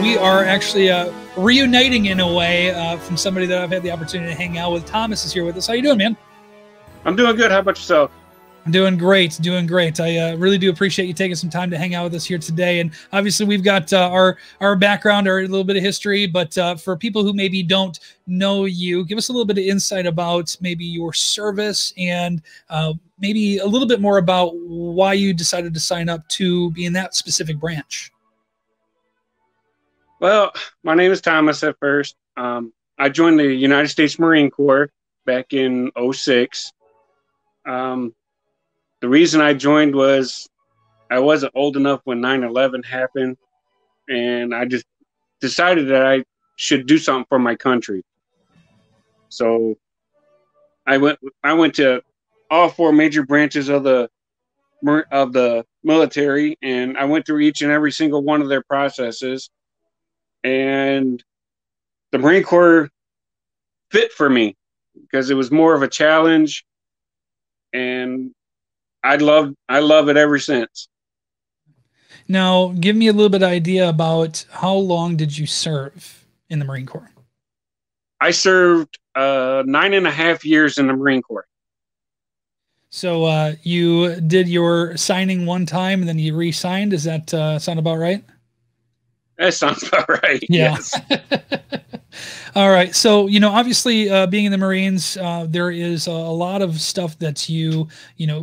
We are actually reuniting in a way from somebody that I've had the opportunity to hang out with. Thomas is here with us. How you doing, man? I'm doing good. How about yourself? I'm doing great, doing great. I really do appreciate you taking some time to hang out with us here today. And obviously we've got our background, our little bit of history, but for people who maybe don't know you, give us a little bit of insight about maybe your service and maybe a little bit more about why you decided to sign up to be in that specific branch. Well, my name is Thomas at first. I joined the United States Marine Corps back in '06. The reason I joined was I wasn't old enough when 9/11 happened, and I just decided that I should do something for my country. So I went to all four major branches of the military, and I went through each and every single one of their processes. And the Marine Corps fit for me because it was more of a challenge, and I love it ever since. Now, give me a little bit of idea about how long did you serve in the Marine Corps? I served 9.5 years in the Marine Corps. So you did your signing one time and then you re-signed. Does that sound about right? That sounds about right. Yeah. Yes. All right. So, obviously being in the Marines, there is a lot of stuff that you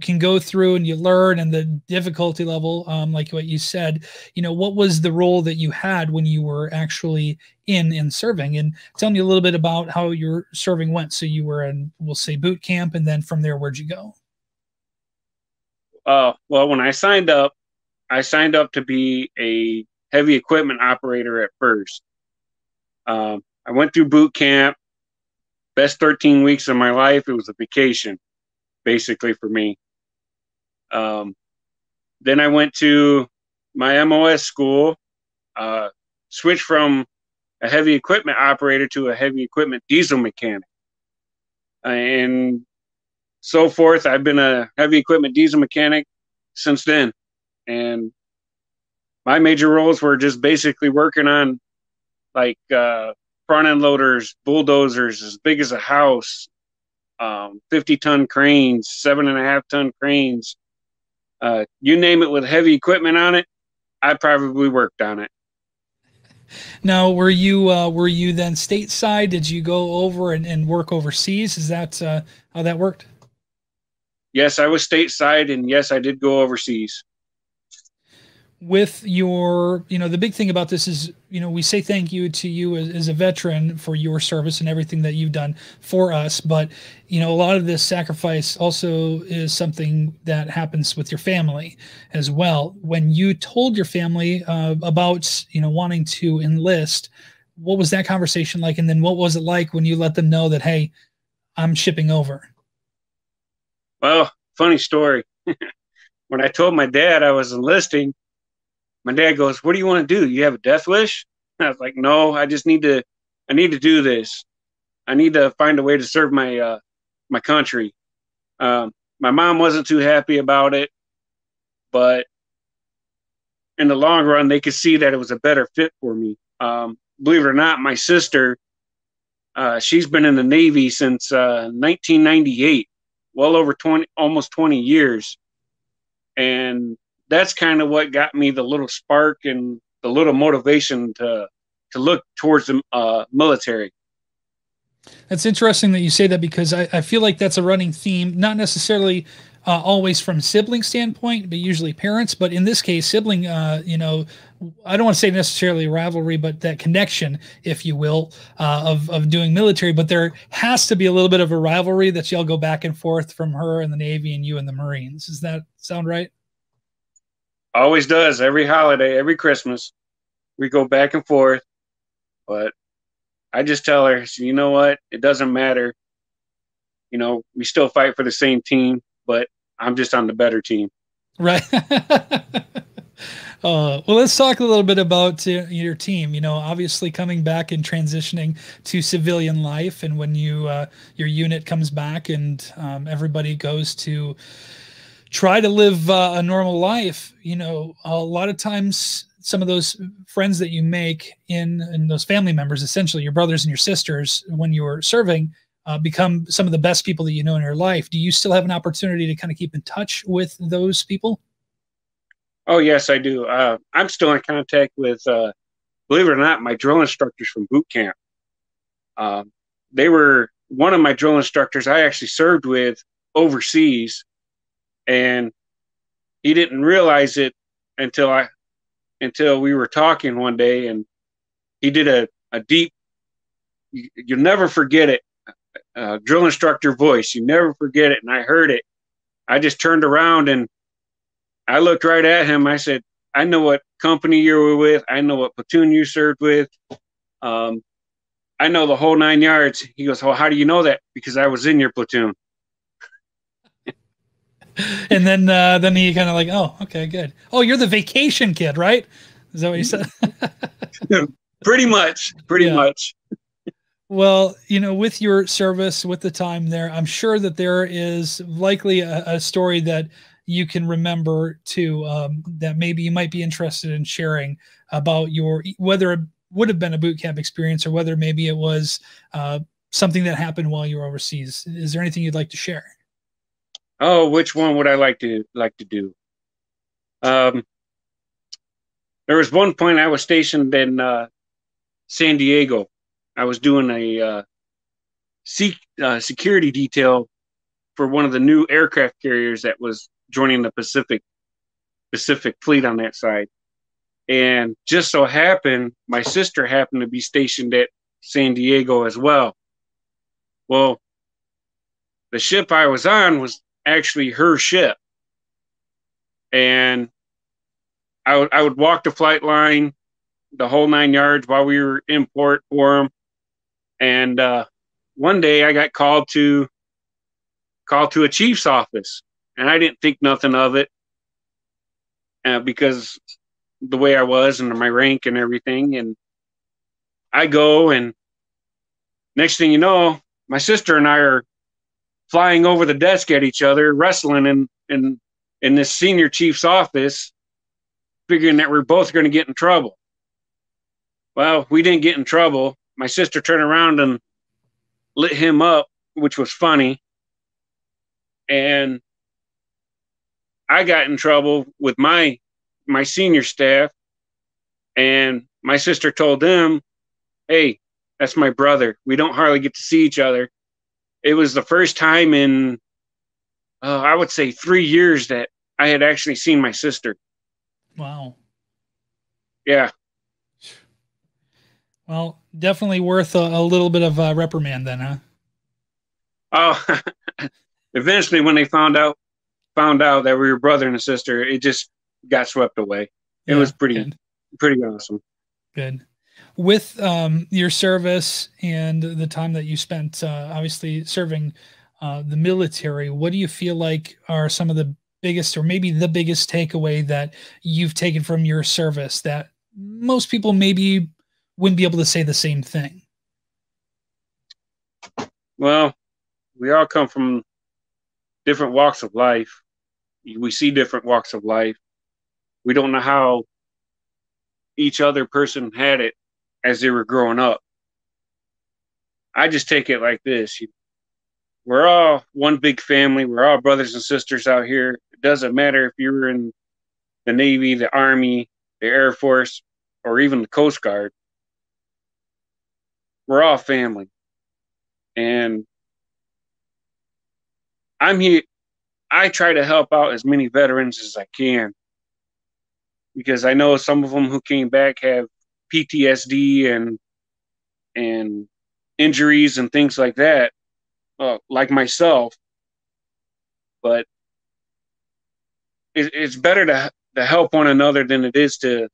can go through and you learn, and the difficulty level, like what you said, what was the role that you had when you were actually in serving? And tell me a little bit about how your serving went. So you were in, we'll say, boot camp, and then from there, where'd you go? Well, when I signed up to be a heavy equipment operator at first. I went through boot camp, best 13 weeks of my life. It was a vacation, basically, for me. Then I went to my MOS school, switched from a heavy equipment operator to a heavy equipment diesel mechanic. And so forth. I've been a heavy equipment diesel mechanic since then. And my major roles were just basically working on like front end loaders, bulldozers as big as a house, 50-ton cranes, 7.5-ton cranes, you name it with heavy equipment on it, I probably worked on it. Now, were you then stateside? Did you go over and work overseas? Is that how that worked? Yes, I was stateside, and yes, I did go overseas. With your, the big thing about this is, we say thank you to you as a veteran for your service and everything that you've done for us. But, a lot of this sacrifice also is something that happens with your family as well. When you told your family about, wanting to enlist, what was that conversation like? And then what was it like when you let them know that, hey, I'm shipping over? Well, funny story. When I told my dad I was enlisting, my dad goes, "What do you want to do? You have a death wish?" And I was like, "No, I need to do this. I need to find a way to serve my my country." My mom wasn't too happy about it, but in the long run, they could see that it was a better fit for me. Believe it or not, my sister, she's been in the Navy since 1998, well over almost 20 years. And that's kind of what got me the little spark and the little motivation to look towards the military. That's interesting that you say that, because I feel like that's a running theme, not necessarily always from sibling standpoint, but usually parents. But in this case, sibling, I don't want to say necessarily rivalry, but that connection, if you will, of doing military. But there has to be a little bit of a rivalry that y'all go back and forth from her in the Navy and you in the Marines. Does that sound right? Always does. Every holiday, every Christmas, we go back and forth. But I just tell her, so, you know what? It doesn't matter. You know, we still fight for the same team, but I'm just on the better team. Right. Well, let's talk a little bit about your team. You know, obviously coming back and transitioning to civilian life, and when your unit comes back and everybody goes to try to live a normal life. You know, a lot of times some of those friends that you make in those family members, essentially your brothers and your sisters, when you're serving, become some of the best people that you know in your life. Do you still have an opportunity to kind of keep in touch with those people? Oh, yes, I do. I'm still in contact with, believe it or not, my drill instructors from boot camp. Uh, they were one of my drill instructors I actually served with overseas, and he didn't realize it until until we were talking one day, and he did a deep, you'll never forget it, drill instructor voice. You never forget it. And I heard it. I just turned around and I looked right at him. I said, I know what company you were with. I know what platoon you served with. Um, I know the whole 9 yards. He goes, well, how do you know that? Because I was in your platoon. And then he kind of like, oh, okay, good. Oh, you're the vacation kid, right? Is that what you said? Pretty much. Pretty Yeah. much. Well, you know, with your service, with the time there, I'm sure that there is likely a story that you can remember too, that maybe you might be interested in sharing about your, whether it would have been a boot camp experience or whether maybe it was something that happened while you were overseas. Is there anything you'd like to share? Oh, which one would I like to do? Um, there was one point I was stationed in San Diego. I was doing a security detail for one of the new aircraft carriers that was joining the Pacific Fleet on that side. And just so happened, my sister happened to be stationed at San Diego as well. Well, the ship I was on was actually her ship. And I would walk the flight line the whole 9 yards while we were in port for them. And one day I got called to a chief's office, and I didn't think nothing of it because the way I was and my rank and everything. And I go, and next thing you know, my sister and I are flying over the desk at each other, wrestling in this senior chief's office, figuring that we're both going to get in trouble. Well, we didn't get in trouble. My sister turned around and lit him up, which was funny. And I got in trouble with my senior staff, and my sister told them, hey, that's my brother. We don't hardly get to see each other. It was the first time in, I would say 3 years that I had actually seen my sister. Wow. Yeah. Well, definitely worth a little bit of a reprimand then, huh? Oh, eventually when they found out that we were brother and a sister, it just got swept away. It was pretty awesome. Good. With your service and the time that you spent obviously serving the military, what do you feel like are some of the biggest or maybe the biggest takeaway that you've taken from your service that most people maybe wouldn't be able to say the same thing? Well, we all come from different walks of life. We see different walks of life. We don't know how each other person had it as they were growing up. I just take it like this. We're all one big family. We're all brothers and sisters out here. It doesn't matter if you're in the Navy, the Army, the Air Force, or even the Coast Guard. We're all family. And I'm here. I try to help out as many veterans as I can because I know some of them who came back have PTSD and injuries and things like that, like myself. But it's better to help one another than it is to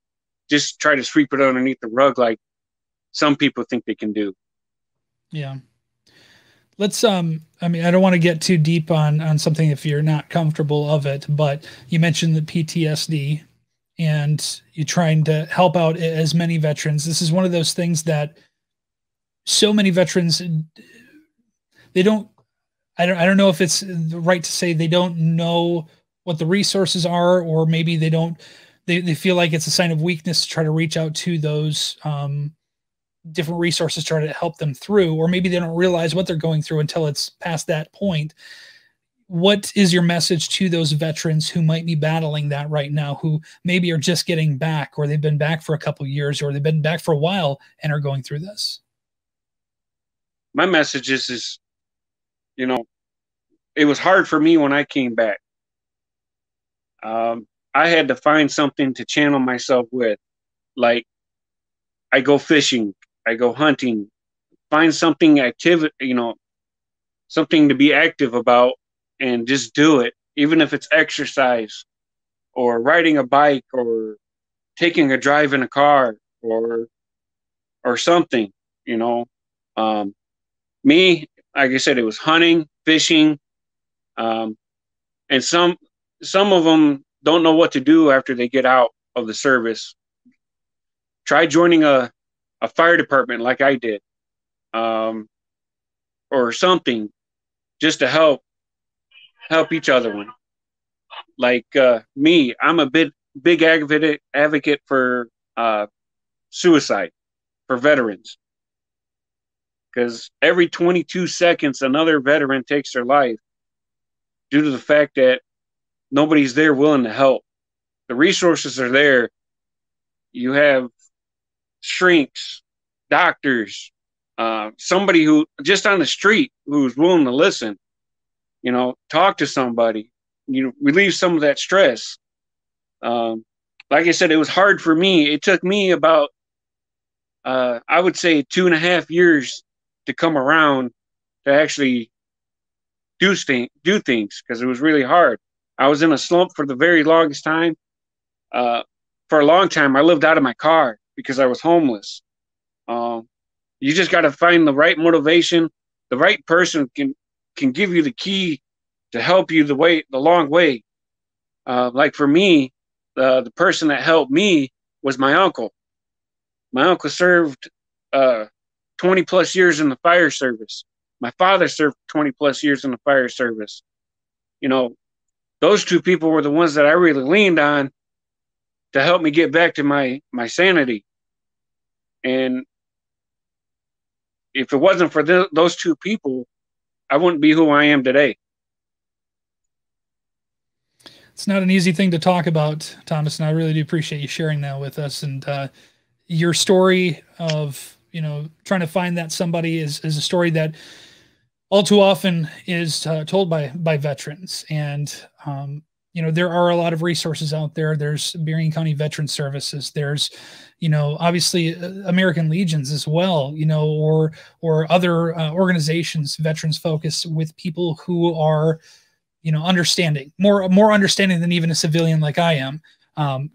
just try to sweep it underneath the rug like some people think they can do. Yeah. Let's I mean, I don't want to get too deep on something if you're not comfortable of it, but you mentioned the PTSD and you're trying to help out as many veterans. This is one of those things that so many veterans, they don't, I don't know if it's right to say they don't know what the resources are, or maybe they don't, they feel like it's a sign of weakness to try to reach out to those different resources, try to help them through, or maybe they don't realize what they're going through until it's past that point. What is your message to those veterans who might be battling that right now, who maybe are just getting back, or they've been back for a couple of years, or they've been back for a while and are going through this? My message is, you know, it was hard for me when I came back. I had to find something to channel myself with. Like, I go fishing, I go hunting, find something active, something to be active about, and just do it, even if it's exercise or riding a bike or taking a drive in a car or something, you know. Um, Me, like I said, it was hunting, fishing, um, and some of them don't know what to do after they get out of the service. Try joining a fire department like I did, um, or something, just to help each other one. Like me, I'm a big advocate for suicide for veterans, because every 22 seconds another veteran takes their life due to the fact that nobody's there willing to help. The resources are there. You have shrinks, doctors, somebody who just on the street who's willing to listen, talk to somebody, relieve some of that stress. Like I said, it was hard for me. It took me about, I would say, 2.5 years to come around to actually do things, because it was really hard. I was in a slump for the very longest time. For a long time, I lived out of my car because I was homeless. You just got to find the right motivation. The right person can give you the key to help you the long way. Like for me, the person that helped me was my uncle. My uncle served 20 plus years in the fire service. My father served 20 plus years in the fire service. Those two people were the ones that I really leaned on to help me get back to my sanity. And if it wasn't for those two people, I wouldn't be who I am today. It's not an easy thing to talk about, Thomas, and I really do appreciate you sharing that with us. And your story of trying to find that somebody is a story that all too often is told by veterans. And there are a lot of resources out there. There's Berrien County Veteran Services. There's obviously American Legions as well, or other organizations, veterans focused, with people who are understanding, more understanding than even a civilian like I am,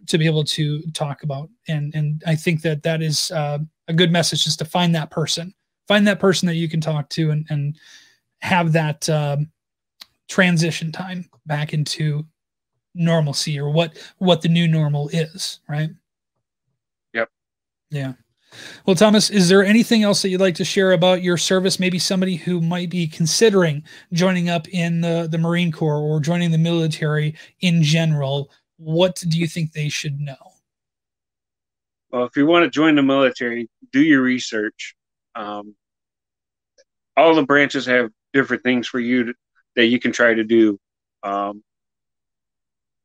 to be able to talk about. And I think that is a good message, just to find that person that you can talk to, and have that transition time back into normalcy, or what the new normal is, right? Yep. Yeah. Well, Thomas, is there anything else that you'd like to share about your service? Maybe somebody who might be considering joining up in the Marine Corps, or joining the military in general. What do you think they should know? Well, if you want to join the military, do your research. All the branches have different things for you that you can try to do.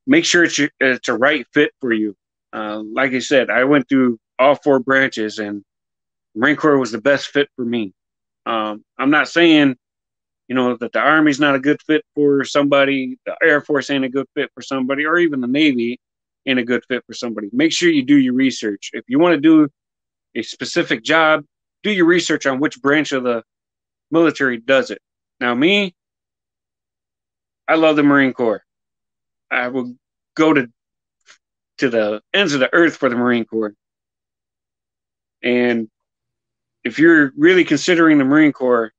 Make sure it's a right fit for you. Like I said, I went through all 4 branches, and Marine Corps was the best fit for me. I'm not saying, that the Army's not a good fit for somebody, the Air Force ain't a good fit for somebody, or even the Navy ain't a good fit for somebody. Make sure you do your research. If you want to do a specific job, do your research on which branch of the military does it. Now, me, I love the Marine Corps. I will go to the ends of the earth for the Marine Corps. And if you're really considering the Marine Corps,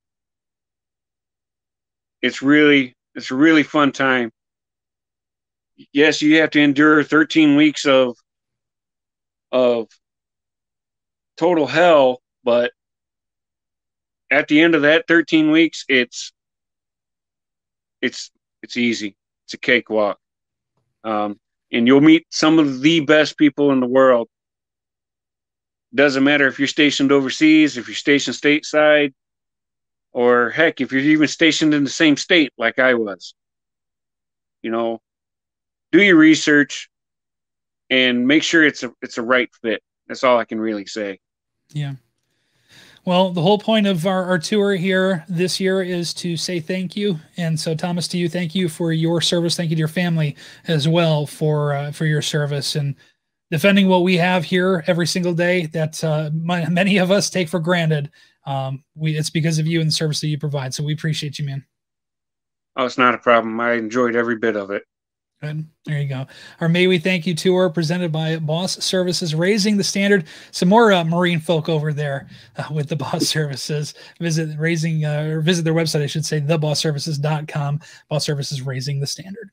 it's a really fun time. Yes, you have to endure 13 weeks of total hell, but at the end of that 13 weeks, it's easy. It's a cakewalk. And you'll meet some of the best people in the world. Doesn't matter if you're stationed overseas, if you're stationed stateside, or heck, if you're even stationed in the same state like I was. You know, do your research and make sure it's a right fit. That's all I can really say. Yeah. Well, the whole point of our tour here this year is to say thank you. And so, Thomas, to you, thank you for your service. Thank you to your family as well for your service and defending what we have here every single day that many of us take for granted. It's because of you and the service that you provide. So we appreciate you, man. Oh, it's not a problem. I enjoyed every bit of it. Good. There you go. Our May We Thank You tour presented by Boss Services, raising the standard. Some more Marine folk over there with the Boss Services. Visit their website, I should say, thebossservices.com. Boss Services, raising the standard.